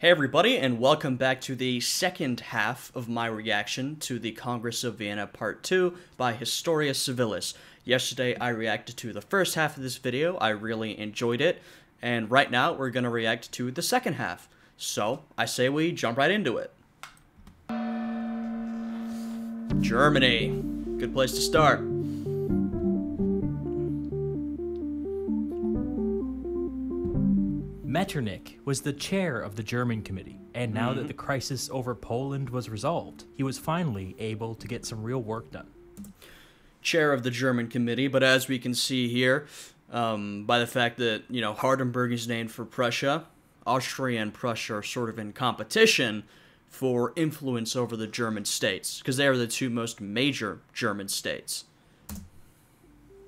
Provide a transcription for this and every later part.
Hey everybody, and welcome back to the second half of my reaction to the Congress of Vienna Part 2 by Historia Civilis. Yesterday I reacted to the first half of this video, I really enjoyed it, and right now we're going to react to the second half. So, I say we jump right into it. Germany. Good place to start. Metternich was the chair of the German Committee, and now that the crisis over Poland was resolved, he was finally able to get some real work done. Chair of the German Committee, but as we can see here, by the fact that, Hardenberg is named for Prussia, Austria and Prussia are sort of in competition for influence over the German states, because they are the two most major German states.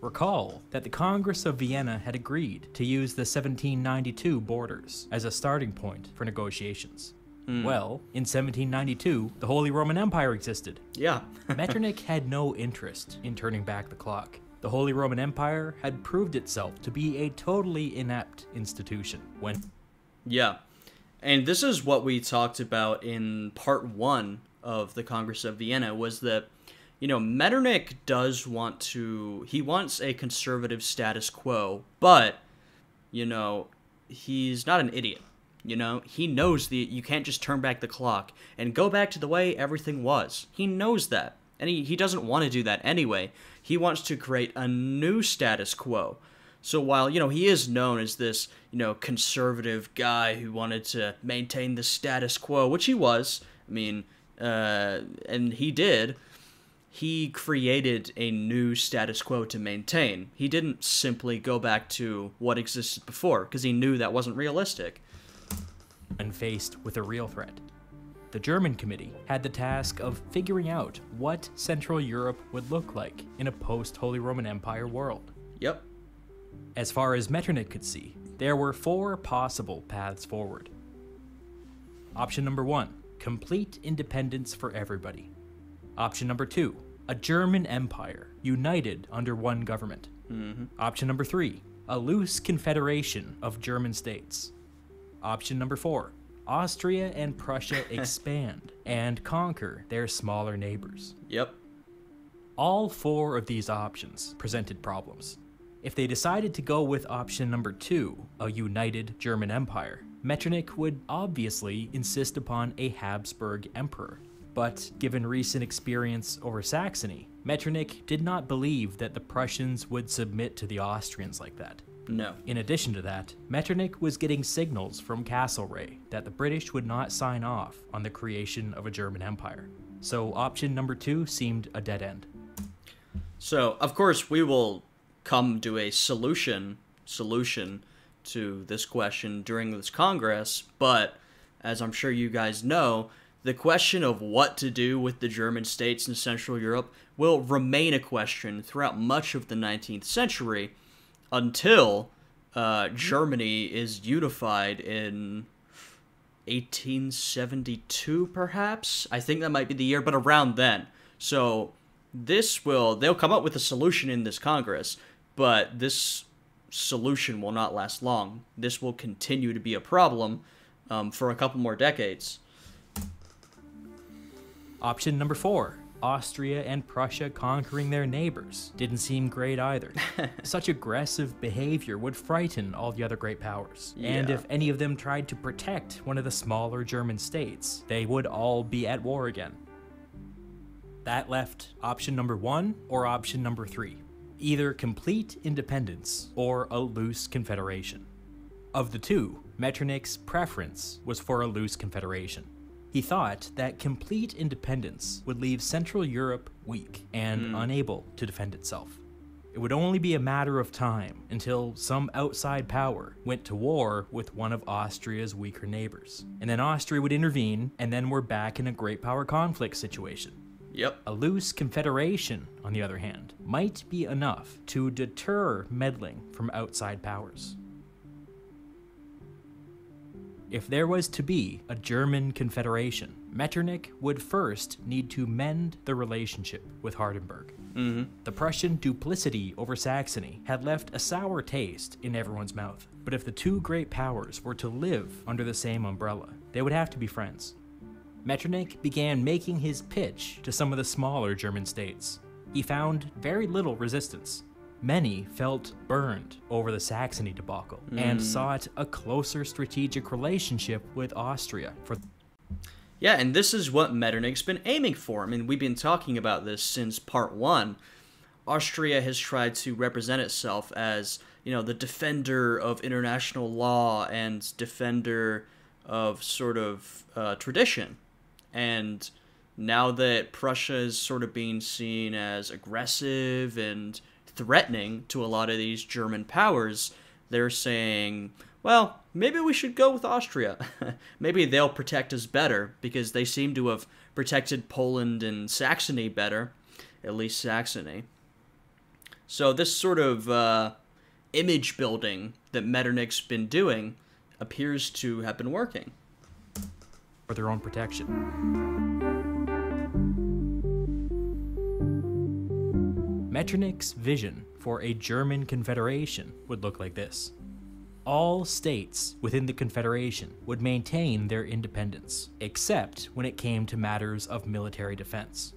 Recall that the Congress of Vienna had agreed to use the 1792 borders as a starting point for negotiations. Well, in 1792, the Holy Roman Empire existed. Yeah. Metternich had no interest in turning back the clock. The Holy Roman Empire had proved itself to be a totally inept institution Yeah. And this is what we talked about in part 1 of the Congress of Vienna, was that Metternich does he wants a conservative status quo, but, he's not an idiot, He knows that you can't just turn back the clock and go back to the way everything was. He knows that, and he doesn't want to do that anyway. He wants to create a new status quo. So while, he is known as this, conservative guy who wanted to maintain the status quo, which he was, and he did, he created a new status quo to maintain. He didn't simply go back to what existed before, because he knew that wasn't realistic. when faced with a real threat. The German Committee had the task of figuring out what Central Europe would look like in a post-Holy Roman Empire world. Yep. As far as Metternich could see, there were 4 possible paths forward. Option number 1, complete independence for everybody. Option number 2, a German empire united under one government. Option number 3, a loose confederation of German states. Option number 4, Austria and Prussia expand and conquer their smaller neighbors. Yep. All 4 of these options presented problems. If they decided to go with option number 2, a united German empire, Metternich would obviously insist upon a Habsburg emperor. But given recent experience over Saxony, Metternich did not believe that the Prussians would submit to the Austrians like that. No. In addition to that, Metternich was getting signals from Castlereagh that the British would not sign off on the creation of a German empire. So option number 2 seemed a dead end. So, of course, we will come to a solution to this question during this Congress, but as I'm sure you guys know, the question of what to do with the German states in Central Europe will remain a question throughout much of the 19th century until Germany is unified in 1872, perhaps? I think that might be the year, but around then. So they'll come up with a solution in this Congress, but this solution will not last long. This will continue to be a problem for a couple more decades. Option number 4, Austria and Prussia conquering their neighbors, didn't seem great either. Such aggressive behavior would frighten all the other great powers. Yeah. And if any of them tried to protect one of the smaller German states, they would all be at war again. That left option number 1 or option number 3. Either complete independence or a loose confederation. Of the two, Metternich's preference was for a loose confederation. He thought that complete independence would leave Central Europe weak and unable to defend itself. It would only be a matter of time until some outside power went to war with one of Austria's weaker neighbors. And then Austria would intervene, and then we're back in a great power conflict situation. Yep. A loose confederation, on the other hand, might be enough to deter meddling from outside powers. If there was to be a German Confederation, Metternich would first need to mend the relationship with Hardenberg. The Prussian duplicity over Saxony had left a sour taste in everyone's mouth. But if the two great powers were to live under the same umbrella, they would have to be friends. Metternich began making his pitch to some of the smaller German states. He found very little resistance. Many felt burned over the Saxony debacle and sought a closer strategic relationship with Austria. Yeah, and this is what Metternich's been aiming for. I mean, we've been talking about this since part 1. Austria has tried to represent itself as, the defender of international law and defender of sort of tradition. And now that Prussia is sort of being seen as aggressive and threatening to a lot of these German powers, they're saying, well, maybe we should go with Austria. Maybe they'll protect us better, because they seem to have protected Poland and Saxony better, at least Saxony. So this sort of image building that Metternich's been doing appears to have been working. For their own protection. Metternich's vision for a German Confederation would look like this. All states within the Confederation would maintain their independence, except when it came to matters of military defense.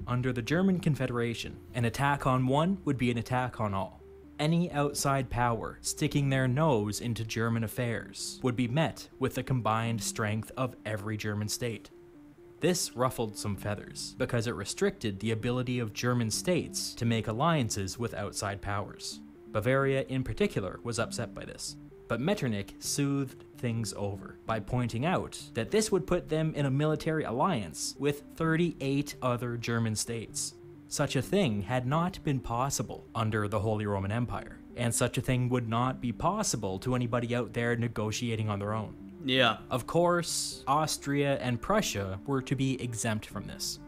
Under the German Confederation, an attack on one would be an attack on all. Any outside power sticking their nose into German affairs would be met with the combined strength of every German state. This ruffled some feathers, because it restricted the ability of German states to make alliances with outside powers. Bavaria in particular was upset by this, but Metternich soothed things over by pointing out that this would put them in a military alliance with 38 other German states. Such a thing had not been possible under the Holy Roman Empire, and such a thing would not be possible to anybody out there negotiating on their own. Yeah. Of course, Austria and Prussia were to be exempt from this.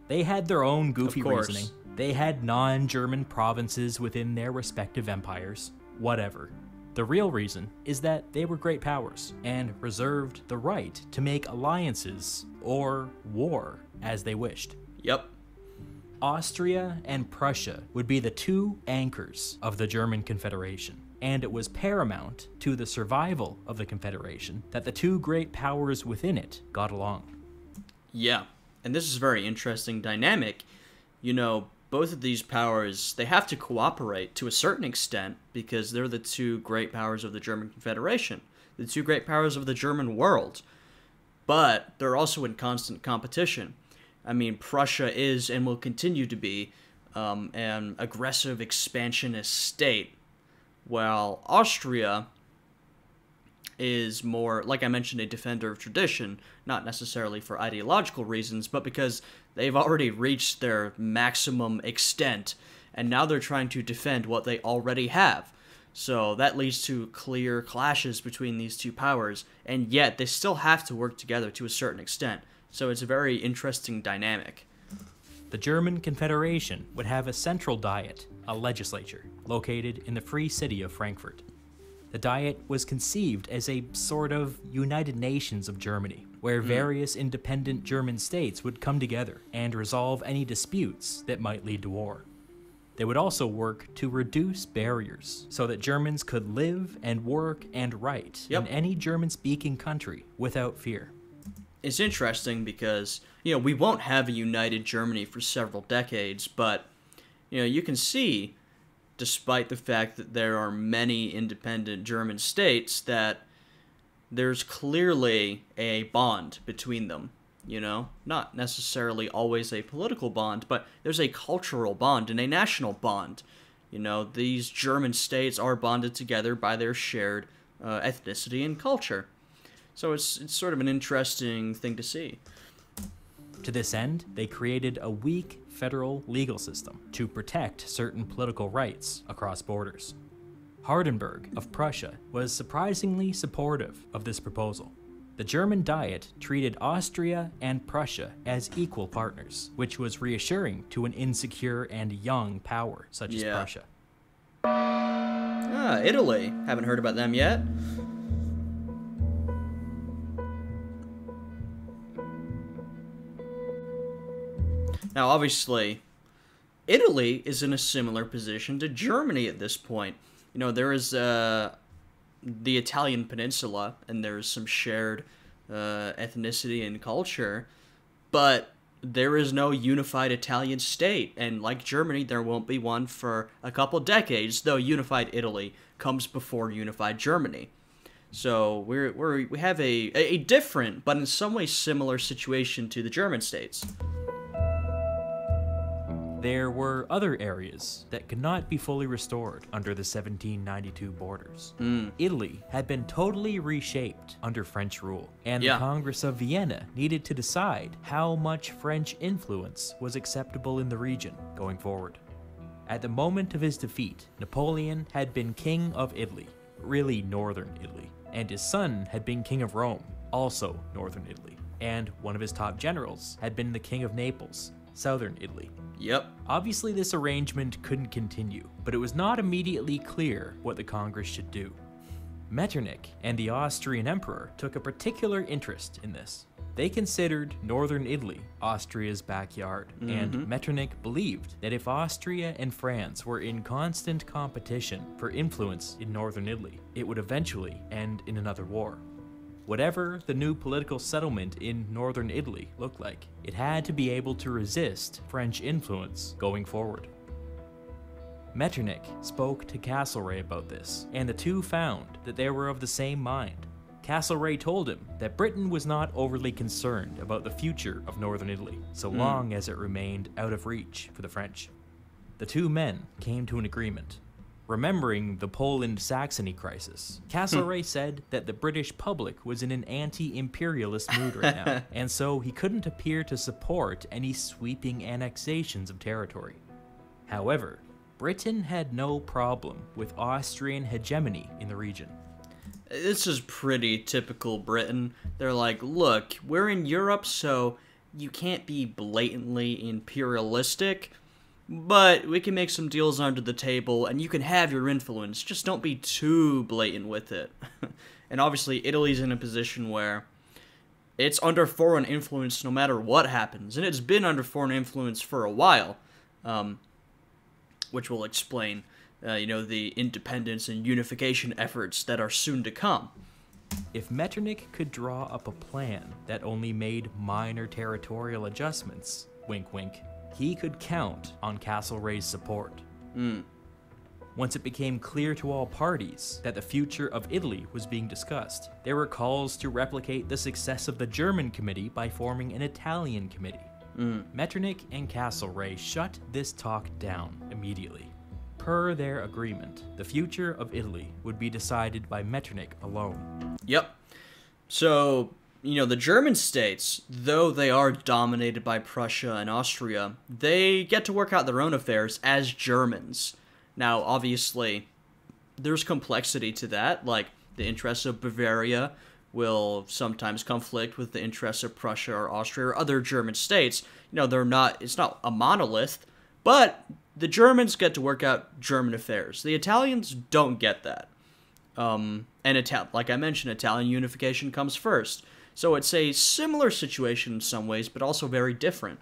They had their own goofy reasoning. They had non-German provinces within their respective empires. Whatever. The real reason is that they were great powers and reserved the right to make alliances or war as they wished. Yep. Austria and Prussia would be the two anchors of the German Confederation, and it was paramount to the survival of the Confederation that the two great powers within it got along. Yeah, and this is a very interesting dynamic. Both of these powers, they have to cooperate to a certain extent because they're the two great powers of the German Confederation, the two great powers of the German world. But they're also in constant competition. I mean, Prussia is and will continue to be an aggressive expansionist state, while Austria is more, like I mentioned, a defender of tradition, not necessarily for ideological reasons, but because they've already reached their maximum extent, and now they're trying to defend what they already have. So that leads to clear clashes between these two powers, and yet they still have to work together to a certain extent. So it's a very interesting dynamic. The German Confederation would have a central diet, a legislature, located in the free city of Frankfurt. The Diet was conceived as a sort of United Nations of Germany, where various independent German states would come together and resolve any disputes that might lead to war. They would also work to reduce barriers so that Germans could live and work and write in any German-speaking country without fear. It's interesting because, we won't have a united Germany for several decades, but, you can see, despite the fact that there are many independent German states, that there's clearly a bond between them, Not necessarily always a political bond, but there's a cultural bond and a national bond. These German states are bonded together by their shared ethnicity and culture. So it's sort of an interesting thing to see. To this end, they created a weak federal legal system to protect certain political rights across borders. Hardenberg of Prussia was surprisingly supportive of this proposal. The German Diet treated Austria and Prussia as equal partners, which was reassuring to an insecure and young power such as Prussia. Italy. Haven't heard about them yet. Now, obviously, Italy is in a similar position to Germany at this point. There is the Italian peninsula, and there's some shared ethnicity and culture, but there is no unified Italian state, and like Germany, there won't be one for a couple decades, though unified Italy comes before unified Germany. So we have a different, but in some ways similar situation to the German states. There were other areas that could not be fully restored under the 1792 borders. Italy had been totally reshaped under French rule, and the Congress of Vienna needed to decide how much French influence was acceptable in the region going forward. At the moment of his defeat, Napoleon had been king of Italy, really northern Italy, and his son had been king of Rome, also northern Italy, and one of his top generals had been the king of Naples, southern Italy. Yep. Obviously, this arrangement couldn't continue, but it was not immediately clear what the Congress should do. Metternich and the Austrian emperor took a particular interest in this. They considered northern Italy Austria's backyard, and Metternich believed that if Austria and France were in constant competition for influence in northern Italy, it would eventually end in another war. Whatever the new political settlement in northern Italy looked like, it had to be able to resist French influence going forward. Metternich spoke to Castlereagh about this, and the two found that they were of the same mind. Castlereagh told him that Britain was not overly concerned about the future of northern Italy, so long as it remained out of reach for the French. The two men came to an agreement. Remembering the Poland-Saxony crisis, Castlereagh said that the British public was in an anti-imperialist mood right now, and so he couldn't appear to support any sweeping annexations of territory. However, Britain had no problem with Austrian hegemony in the region. This is pretty typical Britain. They're like, look, we're in Europe, so you can't be blatantly imperialistic, but we can make some deals under the table, and you can have your influence. Just don't be too blatant with it. And obviously, Italy's in a position where it's under foreign influence no matter what happens. And it's been under foreign influence for a while, which will explain, the independence and unification efforts that are soon to come. If Metternich could draw up a plan that only made minor territorial adjustments, wink wink, he could count on Castlereagh's support. Once it became clear to all parties that the future of Italy was being discussed, there were calls to replicate the success of the German committee by forming an Italian committee. Metternich and Castlereagh shut this talk down immediately. Per their agreement, the future of Italy would be decided by Metternich alone. Yep. So, the German states, though they are dominated by Prussia and Austria, they get to work out their own affairs as Germans. Now, obviously, there's complexity to that, like the interests of Bavaria will sometimes conflict with the interests of Prussia or Austria or other German states. It's not a monolith, but the Germans get to work out German affairs. The Italians don't get that. Like I mentioned, Italian unification comes first. So it's a similar situation in some ways, but also very different.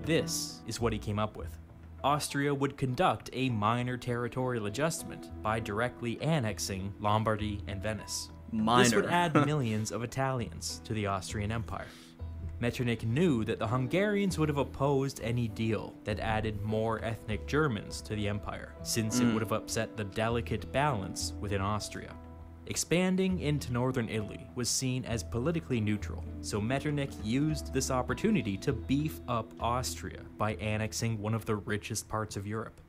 This is what he came up with. Austria would conduct a minor territorial adjustment by directly annexing Lombardy and Venice. This would add millions of Italians to the Austrian Empire. Metternich knew that the Hungarians would have opposed any deal that added more ethnic Germans to the empire, since it would have upset the delicate balance within Austria. Expanding into northern Italy was seen as politically neutral, so Metternich used this opportunity to beef up Austria by annexing one of the richest parts of Europe.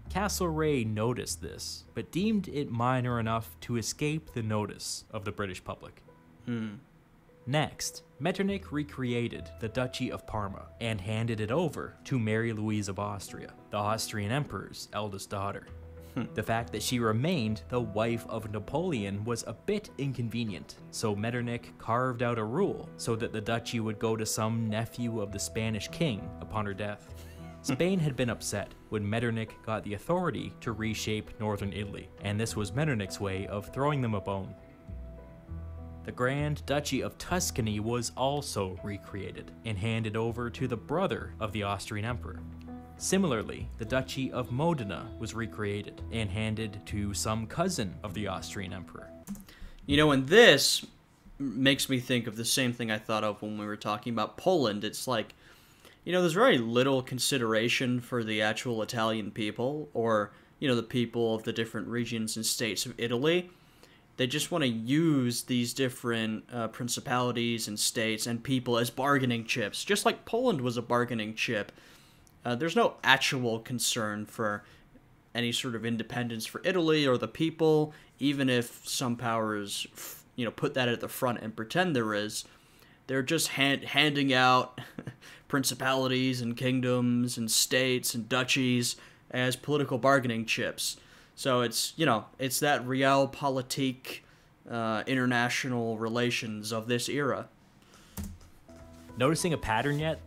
Castlereagh noticed this, but deemed it minor enough to escape the notice of the British public. Next, Metternich recreated the Duchy of Parma and handed it over to Mary Louise of Austria, the Austrian emperor's eldest daughter. The fact that she remained the wife of Napoleon was a bit inconvenient, so Metternich carved out a rule so that the duchy would go to some nephew of the Spanish king upon her death. Spain had been upset when Metternich got the authority to reshape northern Italy, and this was Metternich's way of throwing them a bone. The Grand Duchy of Tuscany was also recreated and handed over to the brother of the Austrian emperor. Similarly, the Duchy of Modena was recreated and handed to some cousin of the Austrian emperor. You know, and this makes me think of the same thing I thought of when we were talking about Poland. It's like, you know, there's very little consideration for the actual Italian people, or, you know, the people of the different regions and states of Italy. They just want to use these different principalities and states and people as bargaining chips, just like Poland was a bargaining chip. There's no actual concern for any sort of independence for Italy or the people, even if some powers, you know, put that at the front and pretend there is. They're just handing out principalities and kingdoms and states and duchies as political bargaining chips. So it's, you know, it's that realpolitik, international relations of this era. Noticing a pattern yet?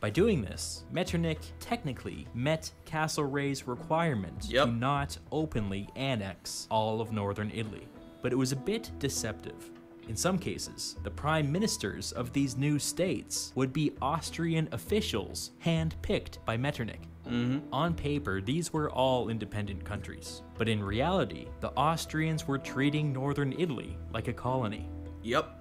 By doing this, Metternich technically met Castlereagh's requirement to not openly annex all of northern Italy, but it was a bit deceptive. In some cases, the prime ministers of these new states would be Austrian officials hand-picked by Metternich. On paper, these were all independent countries, but in reality, the Austrians were treating northern Italy like a colony. Yep.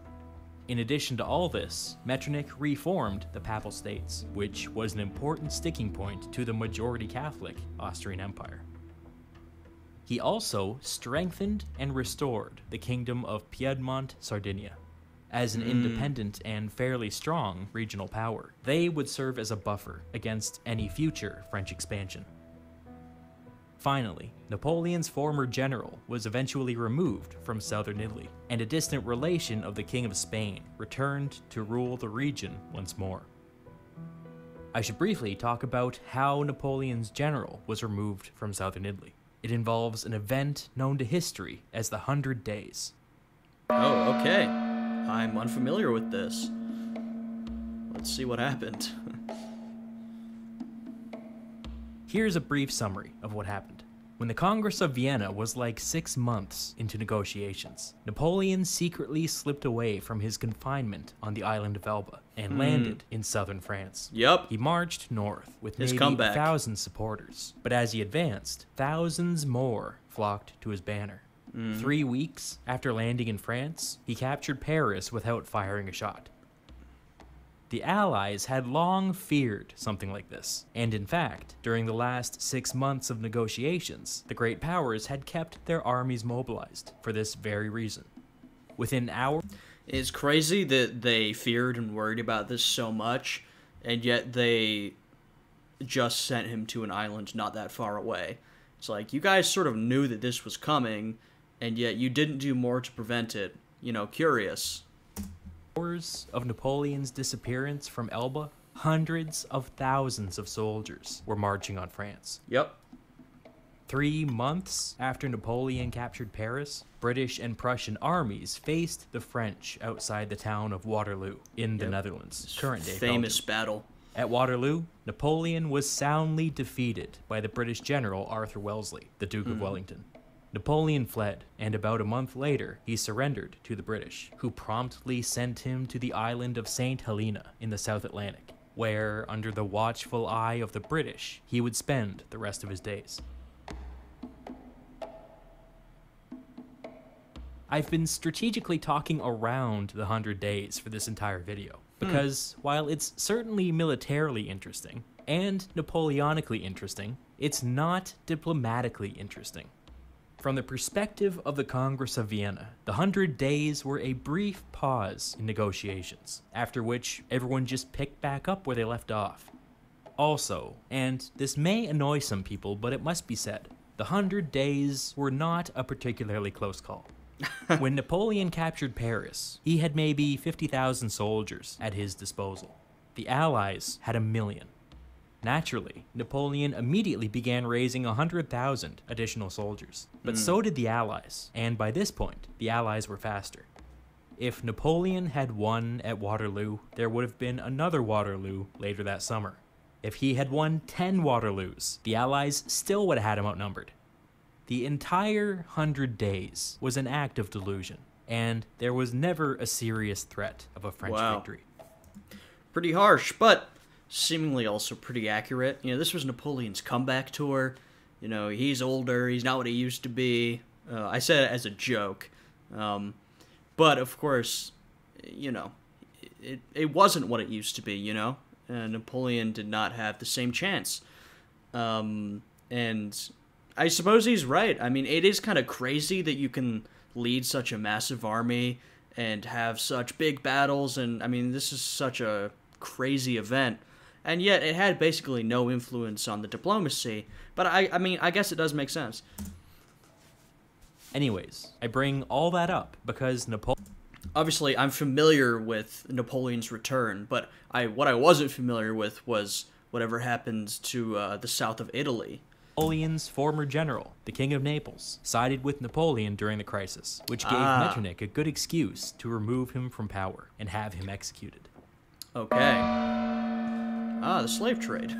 In addition to all this, Metternich reformed the Papal States, which was an important sticking point to the majority Catholic Austrian Empire. He also strengthened and restored the Kingdom of Piedmont-Sardinia. As an independent and fairly strong regional power, they would serve as a buffer against any future French expansion. Finally, Napoleon's former general was eventually removed from southern Italy, and a distant relation of the King of Spain returned to rule the region once more. I should briefly talk about how Napoleon's general was removed from southern Italy. It involves an event known to history as the 100 Days. Oh, okay. I'm unfamiliar with this. Let's see what happened. Here's a brief summary of what happened. When the Congress of Vienna was like 6 months into negotiations, Napoleon secretly slipped away from his confinement on the island of Elba and landed in southern France. Yep. He marched north with His maybe comeback. 1,000 supporters, but as he advanced, thousands more flocked to his banner. 3 weeks after landing in France, he captured Paris without firing a shot. The Allies had long feared something like this, and in fact, during the last 6 months of negotiations, the great powers had kept their armies mobilized for this very reason. Within hours, It's crazy that they feared and worried about this so much, and yet they just sent him to an island not that far away. It's like, you guys sort of knew that this was coming, and yet you didn't do more to prevent it. You know, curious. of Napoleon's disappearance from Elba, hundreds of thousands of soldiers were marching on France. Yep. 3 months after Napoleon captured Paris, British and Prussian armies faced the French outside the town of Waterloo in the Netherlands, current-day Famous Belgium. battle. At Waterloo, Napoleon was soundly defeated by the British general Arthur Wellesley, the Duke of Wellington. Napoleon fled, and about a month later, he surrendered to the British, who promptly sent him to the island of St. Helena in the South Atlantic, where, under the watchful eye of the British, he would spend the rest of his days. I've been strategically talking around the 100 Days for this entire video, because while it's certainly militarily interesting, and Napoleonically interesting, it's not diplomatically interesting. From the perspective of the Congress of Vienna, the 100 Days were a brief pause in negotiations, after which everyone just picked back up where they left off. Also, and this may annoy some people, but it must be said, the 100 Days were not a particularly close call. When Napoleon captured Paris, he had maybe 50,000 soldiers at his disposal. The Allies had 1 million. Naturally, Napoleon immediately began raising 100,000 additional soldiers. But so did the Allies, and by this point, the Allies were faster. If Napoleon had won at Waterloo, there would have been another Waterloo later that summer. If he had won 10 Waterloos, the Allies still would have had him outnumbered. The entire 100 Days was an act of delusion, and there was never a serious threat of a French victory. Pretty harsh, but seemingly also pretty accurate. This was Napoleon's comeback tour. He's older, he's not what he used to be. I said it as a joke. But, of course, it wasn't what it used to be, Napoleon did not have the same chance. And I suppose he's right. I mean, it is kind of crazy that you can lead such a massive army and have such big battles, and, I mean, this is such a crazy event. And yet, it had basically no influence on the diplomacy. But, I mean, I guess it does make sense. Anyways, I bring all that up because Obviously, I'm familiar with Napoleon's return, but what I wasn't familiar with was whatever happened to the south of Italy. Napoleon's former general, the King of Naples, sided with Napoleon during the crisis, which gave Metternich a good excuse to remove him from power and have him executed. Okay. The slave trade.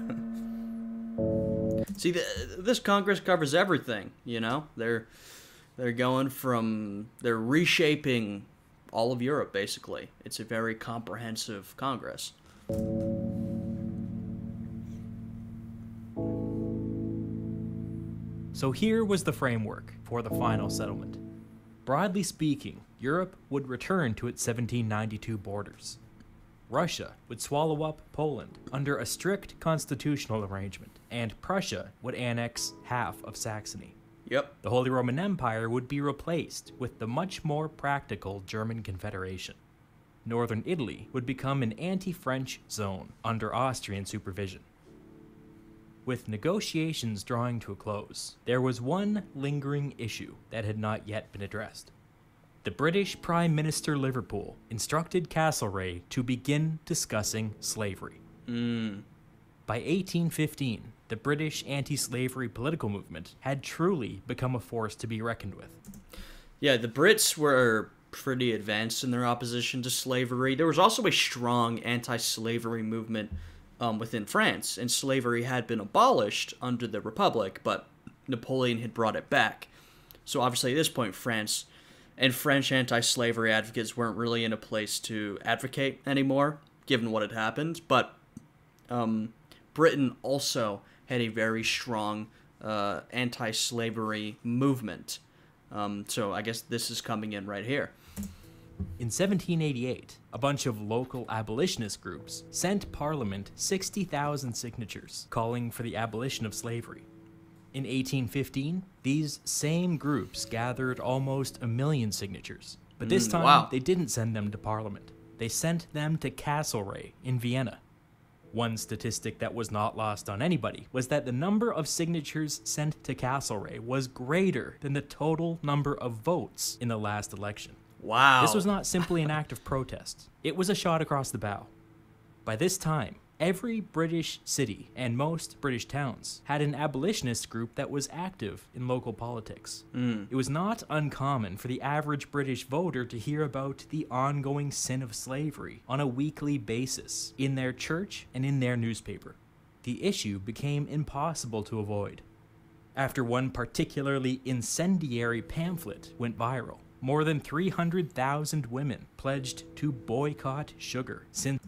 See, this Congress covers everything, They're reshaping all of Europe, basically. It's a very comprehensive Congress. So here was the framework for the final settlement. Broadly speaking, Europe would return to its 1792 borders. Russia would swallow up Poland under a strict constitutional arrangement, and Prussia would annex half of Saxony. Yep. The Holy Roman Empire would be replaced with the much more practical German Confederation. Northern Italy would become an anti-French zone under Austrian supervision. With negotiations drawing to a close, there was one lingering issue that had not yet been addressed. The British Prime Minister Liverpool instructed Castlereagh to begin discussing slavery. By 1815, the British anti-slavery political movement had truly become a force to be reckoned with. Yeah, the Brits were pretty advanced in their opposition to slavery. There was also a strong anti-slavery movement within France, and slavery had been abolished under the Republic, but Napoleon had brought it back. So obviously at this point, France and French anti-slavery advocates weren't really in a place to advocate anymore, given what had happened, but Britain also had a very strong anti-slavery movement. So I guess this is coming in right here. In 1788, a bunch of local abolitionist groups sent Parliament 60,000 signatures calling for the abolition of slavery. In 1815, these same groups gathered almost 1 million signatures. But this time, They didn't send them to Parliament. They sent them to Castlereagh in Vienna. One statistic that was not lost on anybody was that the number of signatures sent to Castlereagh was greater than the total number of votes in the last election. Wow. This was not simply an act of protest. It was a shot across the bow. By this time, every British city and most British towns had an abolitionist group that was active in local politics. It was not uncommon for the average British voter to hear about the ongoing sin of slavery on a weekly basis in their church and in their newspaper. The issue became impossible to avoid. After one particularly incendiary pamphlet went viral, more than 300,000 women pledged to boycott sugar since...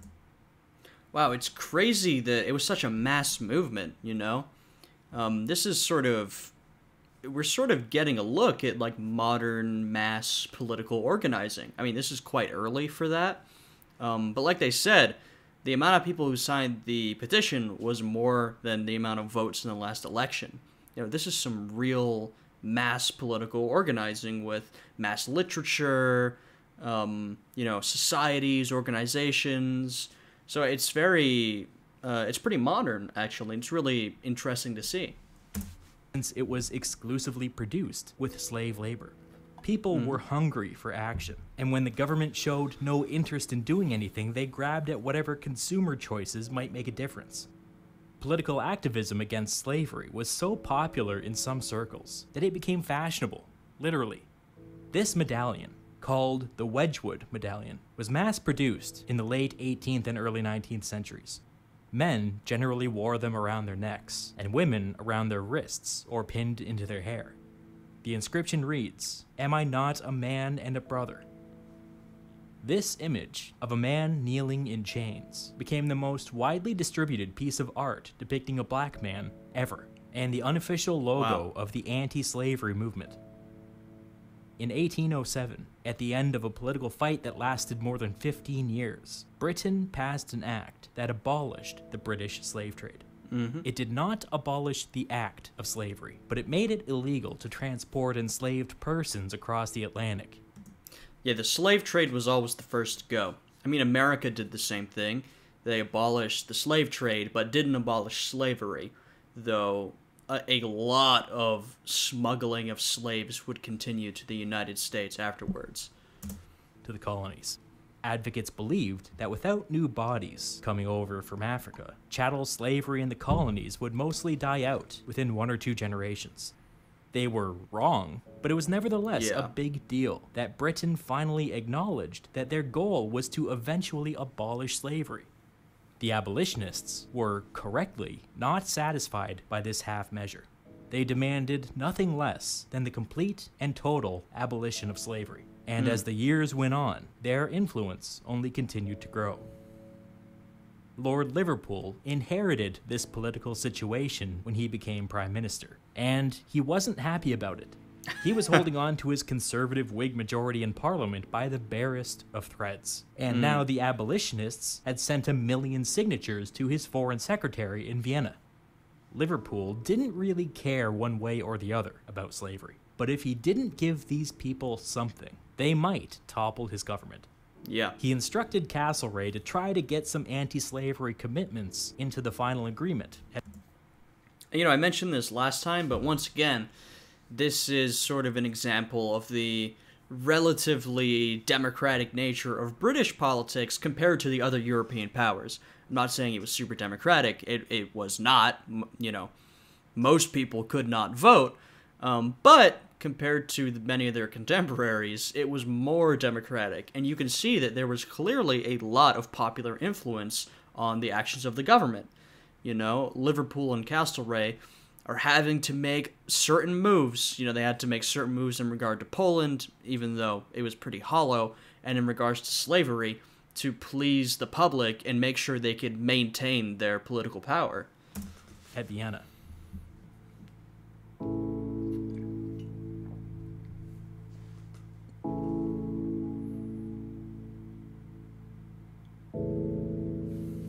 Wow, it's crazy that it was such a mass movement, This is we're sort of getting a look at, like, modern mass political organizing. I mean, this is quite early for that. But like they said, the amount of people who signed the petition was more than the amount of votes in the last election. This is some real mass political organizing with mass literature, societies, organizations. So it's it's pretty modern, actually. It's really interesting to see. Since it was exclusively produced with slave labor. People were hungry for action, and when the government showed no interest in doing anything, they grabbed at whatever consumer choices might make a difference. Political activism against slavery was so popular in some circles that it became fashionable, literally. This medallion, called the Wedgwood Medallion, was mass-produced in the late 18th and early 19th centuries. Men generally wore them around their necks, and women around their wrists or pinned into their hair. The inscription reads, "Am I not a man and a brother?" This image of a man kneeling in chains became the most widely distributed piece of art depicting a black man ever, and the unofficial logo of the anti-slavery movement. In 1807, at the end of a political fight that lasted more than 15 years, Britain passed an act that abolished the British slave trade. It did not abolish the act of slavery, but it made it illegal to transport enslaved persons across the Atlantic. Yeah, the slave trade was always the first to go. I mean, America did the same thing. They abolished the slave trade, but didn't abolish slavery, though a lot of smuggling of slaves would continue to the United States afterwards. To the colonies. Advocates believed that without new bodies coming over from Africa, chattel slavery in the colonies would mostly die out within 1 or 2 generations. They were wrong, but it was nevertheless a big deal that Britain finally acknowledged that their goal was to eventually abolish slavery. The abolitionists were correctly not satisfied by this half measure. They demanded nothing less than the complete and total abolition of slavery. And as the years went on, their influence only continued to grow. Lord Liverpool inherited this political situation when he became Prime Minister, and he wasn't happy about it. He was holding on to his conservative Whig majority in Parliament by the barest of threads. And now the abolitionists had sent 1 million signatures to his foreign secretary in Vienna. Liverpool didn't really care one way or the other about slavery, but if he didn't give these people something, they might topple his government. Yeah. He instructed Castlereagh to try to get some anti-slavery commitments into the final agreement. You know, I mentioned this last time, but once again, this is sort of an example of the relatively democratic nature of British politics compared to the other European powers. I'm not saying it was super democratic. It was not. You know, most people could not vote. But compared to many of their contemporaries, it was more democratic. And you can see that there was clearly a lot of popular influence on the actions of the government. You know, Liverpool and Castlereagh are having to make certain moves. You know, they had to make certain moves in regard to Poland, even though it was pretty hollow, and in regards to slavery, to please the public and make sure they could maintain their political power. At Vienna.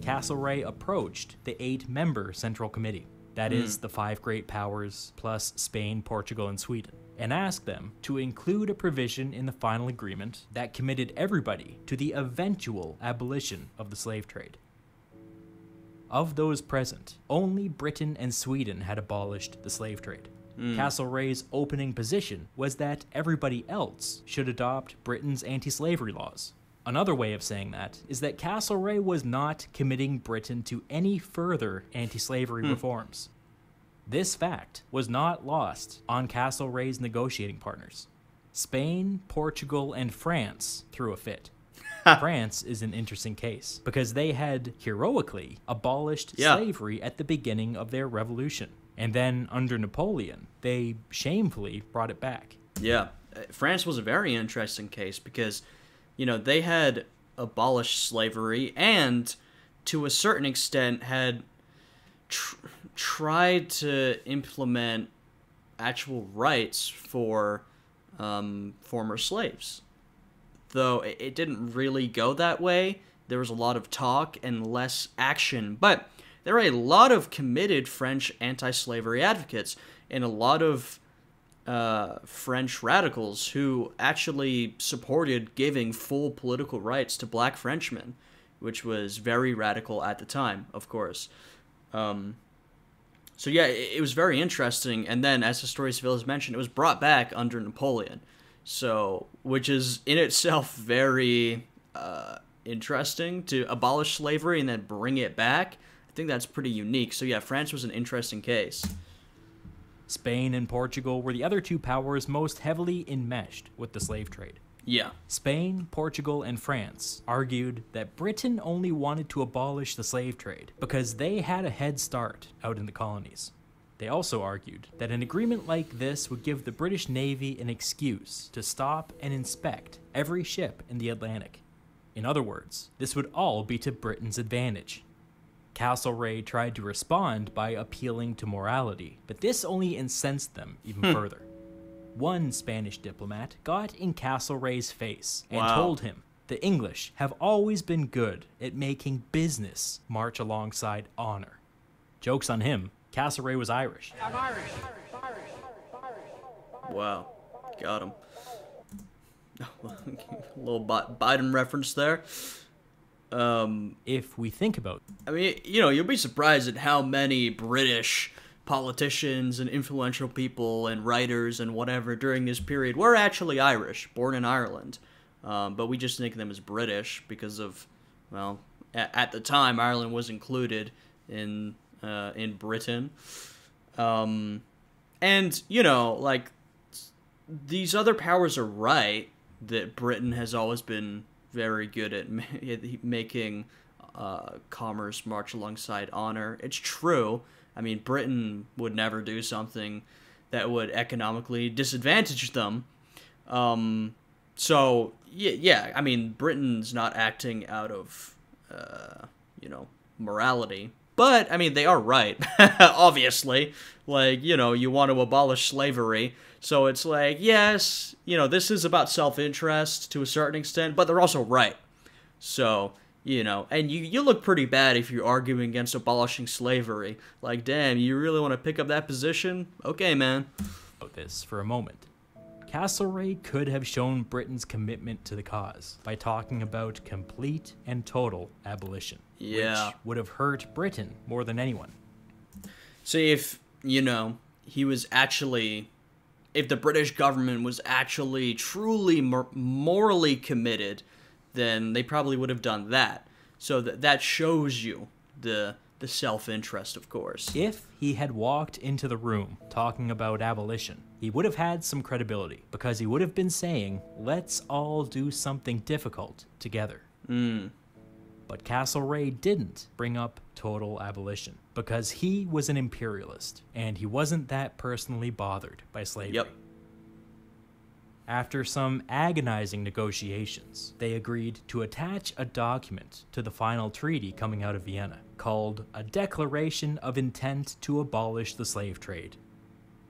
Castlereagh approached the 8-member Central Committee, that is, the 5 great powers plus Spain, Portugal, and Sweden, and asked them to include a provision in the final agreement that committed everybody to the eventual abolition of the slave trade. Of those present, only Britain and Sweden had abolished the slave trade. Castlereagh's opening position was that everybody else should adopt Britain's anti-slavery laws. Another way of saying that is that Castlereagh was not committing Britain to any further anti-slavery reforms. This fact was not lost on Castlereagh's negotiating partners. Spain, Portugal, and France threw a fit. France is an interesting case because they had heroically abolished slavery at the beginning of their revolution. And then under Napoleon, they shamefully brought it back. Yeah, France was a very interesting case because, you know, they had abolished slavery and, to a certain extent, had tried to implement actual rights for former slaves. Though it didn't really go that way. There was a lot of talk and less action. But there are a lot of committed French anti-slavery advocates and a lot of French radicals who actually supported giving full political rights to black Frenchmen, which was very radical at the time, of course. So yeah, it was very interesting. And then, as Historia Civilis mentioned, it was brought back under Napoleon. So, which is in itself very interesting to abolish slavery and then bring it back. I think that's pretty unique. So yeah, France was an interesting case. Spain and Portugal were the other 2 powers most heavily enmeshed with the slave trade. Yeah. Spain, Portugal, and France argued that Britain only wanted to abolish the slave trade because they had a head start out in the colonies. They also argued that an agreement like this would give the British Navy an excuse to stop and inspect every ship in the Atlantic. In other words, this would all be to Britain's advantage. Castlereagh tried to respond by appealing to morality, but this only incensed them even further. One Spanish diplomat got in Castlereagh's face and told him the English have always been good at making business march alongside honor. Joke's on him, Castlereagh was Irish. I'm Irish. Wow, got him. A little Biden reference there. If we think about it. I mean, you'll be surprised at how many British politicians and influential people and writers and whatever during this period were actually Irish, born in Ireland. But we just think of them as British because of, well, at the time, Ireland was included in Britain. And, like, these other powers are right that Britain has always been very good at making commerce march alongside honor. It's true. I mean, Britain would never do something that would economically disadvantage them. So, yeah, I mean, Britain's not acting out of, morality. But, I mean, they are right, obviously. Like, you want to abolish slavery. So it's like, yes, this is about self-interest to a certain extent, but they're also right. So, and you look pretty bad if you're arguing against abolishing slavery. Like, damn, you really want to pick up that position? Okay, man. About this for a moment. Castlereagh could have shown Britain's commitment to the cause by talking about complete and total abolition, which would have hurt Britain more than anyone. See, if, he was actually, if the British government was actually truly morally committed, then they probably would have done that. So that shows you the self-interest, of course. If he had walked into the room talking about abolition, he would have had some credibility, because he would have been saying, let's all do something difficult together. But Castlereagh didn't bring up total abolition, because he was an imperialist, and he wasn't that personally bothered by slavery. Yep. After some agonizing negotiations, they agreed to attach a document to the final treaty coming out of Vienna, called a Declaration of Intent to Abolish the Slave Trade.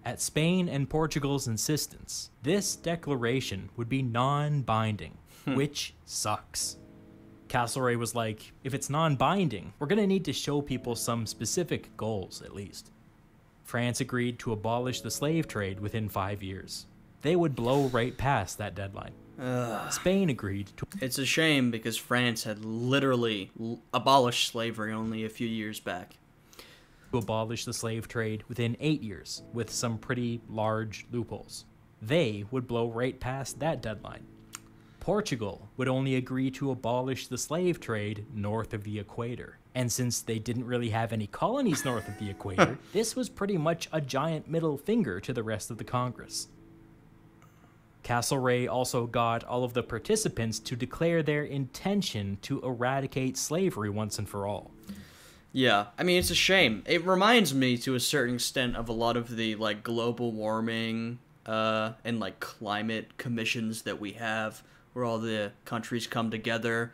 At Spain and Portugal's insistence, this declaration would be non-binding, which sucks. Castlereagh was like, if it's non-binding, we're gonna need to show people some specific goals, at least. France agreed to abolish the slave trade within 5 years. They would blow right past that deadline. Spain agreed to... It's a shame because France had literally abolished slavery only a few years back. To abolish the slave trade within 8 years, with some pretty large loopholes. They would blow right past that deadline. Portugal would only agree to abolish the slave trade north of the equator. And since they didn't really have any colonies north of the equator, this was pretty much a giant middle finger to the rest of the Congress. Castlereagh also got all of the participants to declare their intention to eradicate slavery once and for all. Yeah, I mean, it's a shame. It reminds me to a certain extent of a lot of the, like, global warming and, like, climate commissions that we have, where all the countries come together.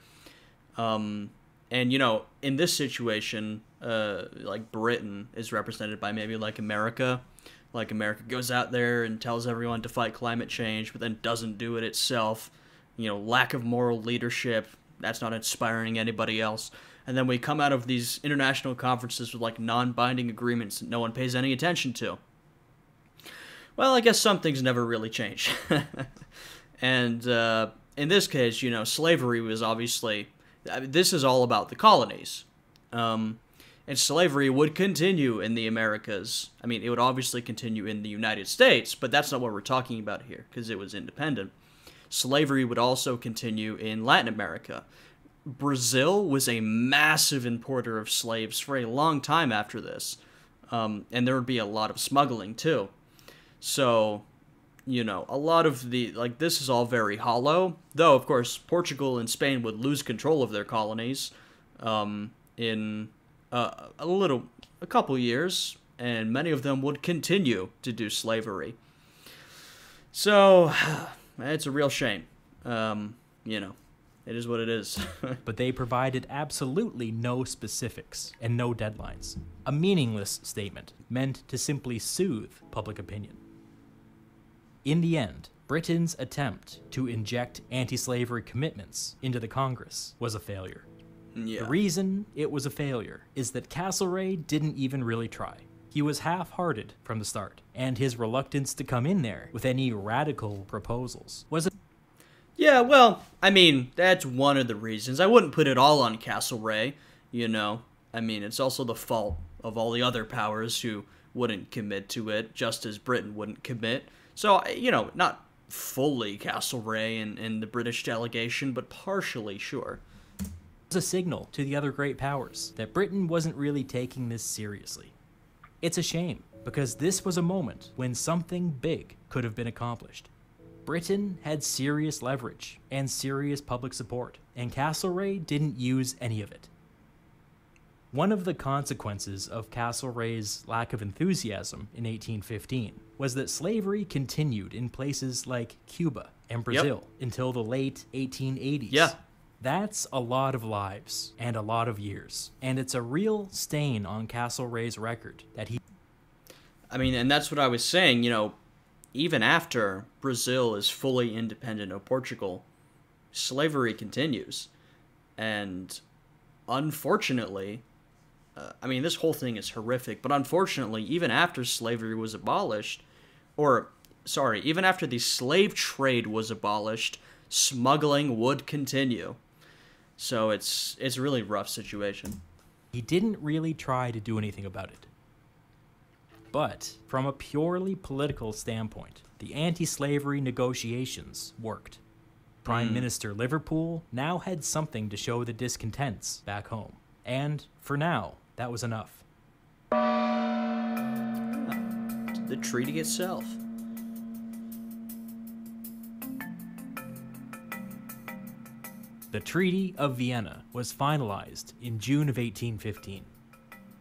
And, in this situation, like, Britain is represented by maybe, like, America. Like, America goes out there and tells everyone to fight climate change, but then doesn't do it itself. Lack of moral leadership, that's not inspiring anybody else. And then we come out of these international conferences with, like, non-binding agreements that no one pays any attention to. Well, I guess some things never really change. And in this case, slavery was obviously... this is all about the colonies. And slavery would continue in the Americas. I mean, it would obviously continue in the United States, but that's not what we're talking about here, because it was independent. Slavery would also continue in Latin America. Brazil was a massive importer of slaves for a long time after this. And there would be a lot of smuggling, too. So, a lot of the... like, this is all very hollow. Though, of course, Portugal and Spain would lose control of their colonies in... a couple years, and many of them would continue to do slavery. So, it's a real shame. It is what it is. But they provided absolutely no specifics and no deadlines. A meaningless statement meant to simply soothe public opinion. In the end, Britain's attempt to inject anti-slavery commitments into the Congress was a failure. Yeah. The reason it was a failure is that Castlereagh didn't even really try. He was half-hearted from the start, and his reluctance to come in there with any radical proposals was a... Yeah, well, I mean, that's one of the reasons. I wouldn't put it all on Castlereagh, you know. I mean, it's also the fault of all the other powers who wouldn't commit to it, just as Britain wouldn't commit. So, you know, not fully Castlereagh and the British delegation, but partially, sure. It was a signal to the other great powers that Britain wasn't really taking this seriously. It's a shame, because this was a moment when something big could have been accomplished. Britain had serious leverage and serious public support, and Castlereagh didn't use any of it. One of the consequences of Castlereagh's lack of enthusiasm in 1815 was that slavery continued in places like Cuba and Brazil until the late 1880s. Yeah. That's a lot of lives and a lot of years, and it's a real stain on Castlereagh's record that he... I mean, and that's what I was saying, you know, even after Brazil is fully independent of Portugal, slavery continues. And unfortunately, I mean, this whole thing is horrific, but unfortunately, even after slavery was abolished, even after the slave trade was abolished, smuggling would continue. So it's a really rough situation. He didn't really try to do anything about it. But from a purely political standpoint, the anti-slavery negotiations worked. Prime Minister Liverpool now had something to show the discontents back home. And for now, that was enough. The treaty itself. The Treaty of Vienna was finalized in June of 1815.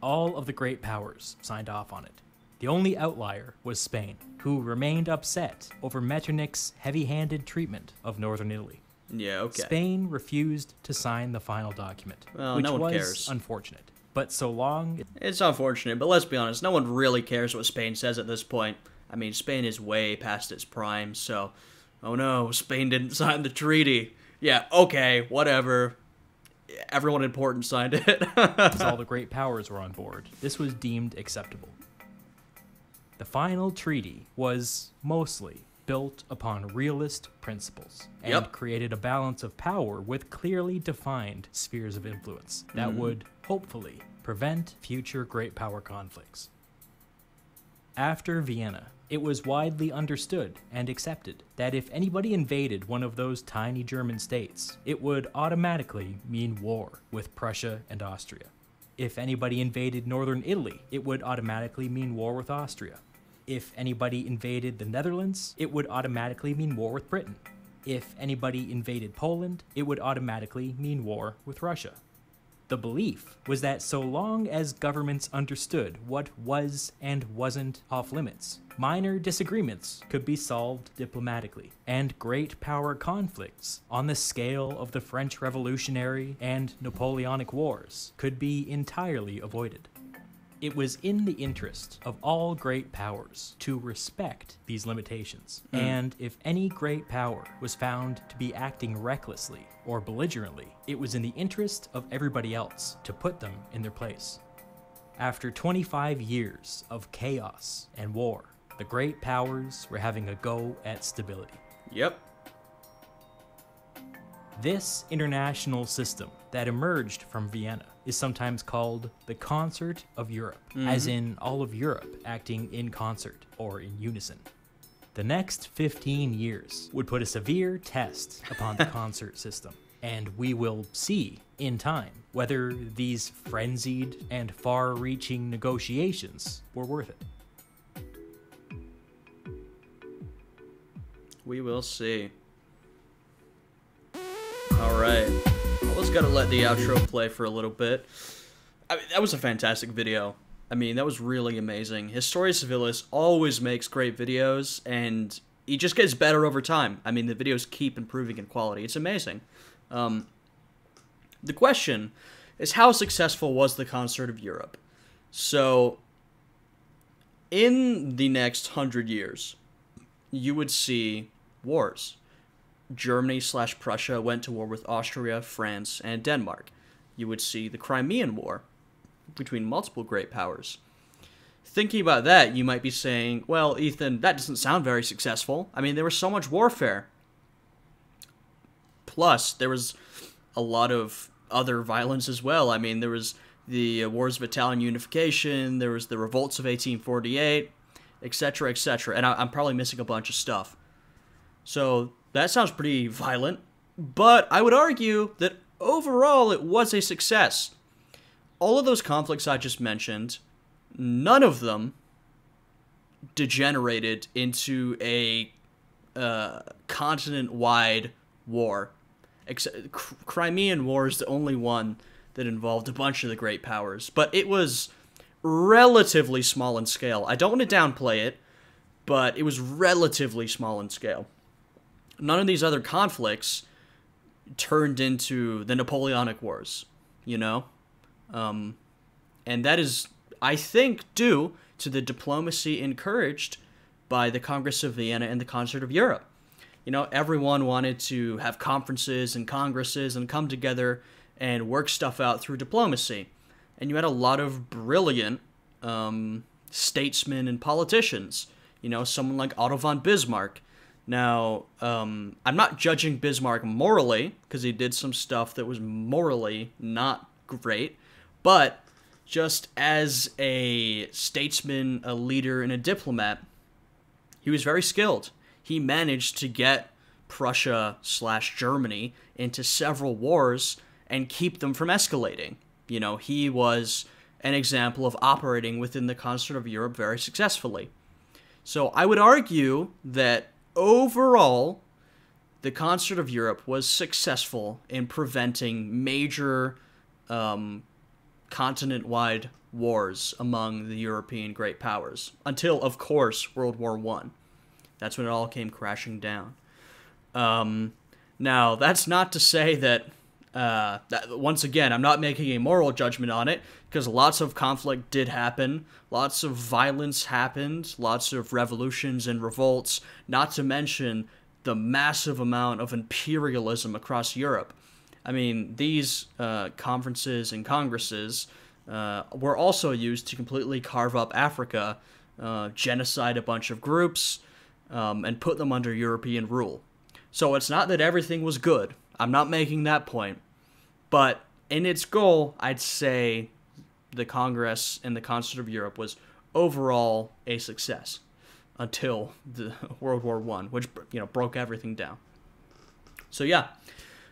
All of the great powers signed off on it. The only outlier was Spain, who remained upset over Metternich's heavy-handed treatment of northern Italy. Yeah, okay. Spain refused to sign the final document, which no one was cares. Unfortunate. But so long... It's unfortunate, but let's be honest, no one really cares what Spain says at this point. I mean, Spain is way past its prime, so... Oh no, Spain didn't sign the treaty. Yeah, okay, whatever. Everyone important signed it. As all the great powers were on board, this was deemed acceptable. The final treaty was mostly built upon realist principles and created a balance of power with clearly defined spheres of influence that would, hopefully, prevent future great power conflicts. After Vienna, it was widely understood and accepted that if anybody invaded one of those tiny German states, it would automatically mean war with Prussia and Austria. If anybody invaded northern Italy, it would automatically mean war with Austria. If anybody invaded the Netherlands, it would automatically mean war with Britain. If anybody invaded Poland, it would automatically mean war with Russia. The belief was that so long as governments understood what was and wasn't off limits, minor disagreements could be solved diplomatically, and great power conflicts on the scale of the French Revolutionary and Napoleonic Wars could be entirely avoided. It was in the interest of all great powers to respect these limitations, and if any great power was found to be acting recklessly or belligerently, it was in the interest of everybody else to put them in their place. After 25 years of chaos and war, the great powers were having a go at stability. Yep. This international system that emerged from Vienna is sometimes called the Concert of Europe, as in all of Europe acting in concert or in unison. The next 15 years would put a severe test upon the concert system, and we will see in time whether these frenzied and far-reaching negotiations were worth it. We will see. Alright. Well, let's gotta let the outro play for a little bit. I mean, that was a fantastic video. I mean, that was really amazing. Historia Civilis always makes great videos, and it just gets better over time. I mean, the videos keep improving in quality. It's amazing. The question is, how successful was the Concert of Europe? So, in the next 100 years, you would see wars. Germany/Prussia went to war with Austria, France, and Denmark. You would see the Crimean War between multiple great powers. Thinking about that, you might be saying, well, Ethan, that doesn't sound very successful. I mean, there was so much warfare. Plus, there was a lot of other violence as well. I mean, there was the Wars of Italian Unification, there was the revolts of 1848, etc., etc. And I'm probably missing a bunch of stuff. So, that sounds pretty violent. But I would argue that overall it was a success. All of those conflicts I just mentioned, none of them degenerated into a continent-wide war. Crimean War is the only one that involved a bunch of the great powers, but it was relatively small in scale. I don't want to downplay it, but it was relatively small in scale. None of these other conflicts turned into the Napoleonic Wars, you know? And that is, I think, due to the diplomacy encouraged by the Congress of Vienna and the Concert of Europe. You know, everyone wanted to have conferences and congresses and come together and work stuff out through diplomacy. And you had a lot of brilliant statesmen and politicians. You know, someone like Otto von Bismarck. Now, I'm not judging Bismarck morally, because he did some stuff that was morally not great, but just as a statesman, a leader, and a diplomat, he was very skilled. He managed to get Prussia/Germany into several wars and keep them from escalating. You know, he was an example of operating within the Concert of Europe very successfully. So I would argue that overall, the Concert of Europe was successful in preventing major continent-wide wars among the European great powers. Until, of course, World War I. That's when it all came crashing down. Now, that's not to say that, once again, I'm not making a moral judgment on it, because lots of conflict did happen, lots of violence happened, lots of revolutions and revolts, not to mention the massive amount of imperialism across Europe. I mean, these conferences and congresses were also used to completely carve up Africa, genocide a bunch of groups, and put them under European rule. So it's not that everything was good. I'm not making that point. But in its goal, I'd say the Congress and the Concert of Europe was overall a success until the World War I, which, you know, broke everything down. So yeah,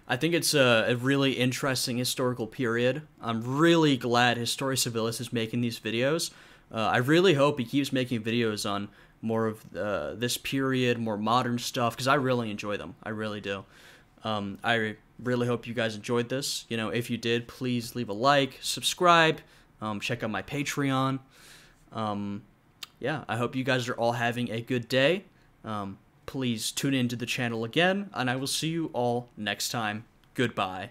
I think it's a really interesting historical period. I'm really glad Historia Civilis is making these videos. I really hope he keeps making videos on more of this period, more modern stuff, because I really enjoy them. I really do. I really hope you guys enjoyed this. You know, if you did, please leave a like, subscribe, check out my Patreon. Yeah, I hope you guys are all having a good day. Please tune into the channel again, and I will see you all next time. Goodbye.